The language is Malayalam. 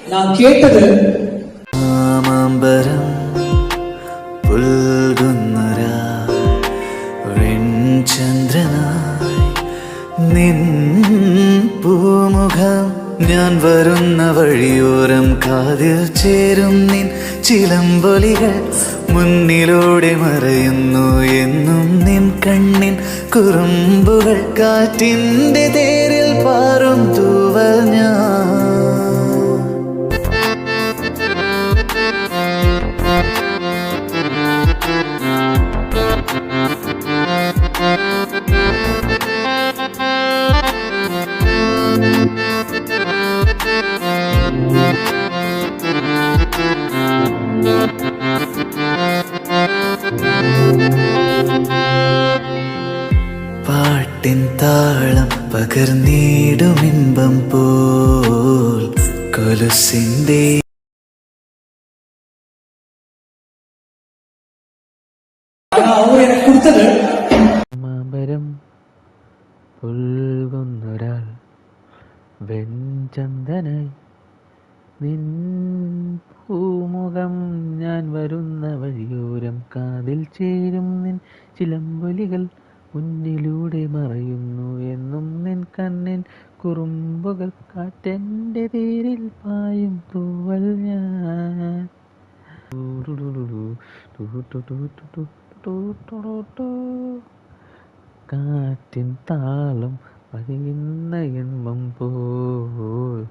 நான் கேட்டது മാമാമ്പരം പുൽകുന്നൊരാ വെൺചന്ദ്രനായി നിൻ പൂമുഖം ഞാൻ വരുന്ന വഴിയോരം കാതിൽ ചേരും നിൻ ചിലമ്പൊലികൾ മുന്നിലൂടെ മറയുന്നു എന്നും നിൻ കണ്ണിൻ കുറുമ്പുകൾ കാറ്റിൻ്റെ തേരിൽ പാറും തൂവൽ ഞാൻ പാട്ടിൻ താളം പകർന്നിടുമിമ്പം പോൽ കൊലുസിൻ്റെ அவர் எனக்கு கொடுத்தது മാമ്പരം പുൽകുന്നൊരാൾ വെഞ്ചന്ദനായി നിൻ പൂമുഖം ഞാൻ വരുന്ന വഴിയോരം കാതിൽ ചേരും നിൻ ചിലമ്പൊലികൾ മുന്നിലൂടെ മറയുന്നു എന്നും നിൻ കണ്ണിൻ കുറുമ്പുകൾ കാറ്റെൻ്റെ തീരിൽ പായും തൂവൽ ഞാൻ കാറ്റിൻ താളം പതിയുന്ന എണ്ണം പോൽ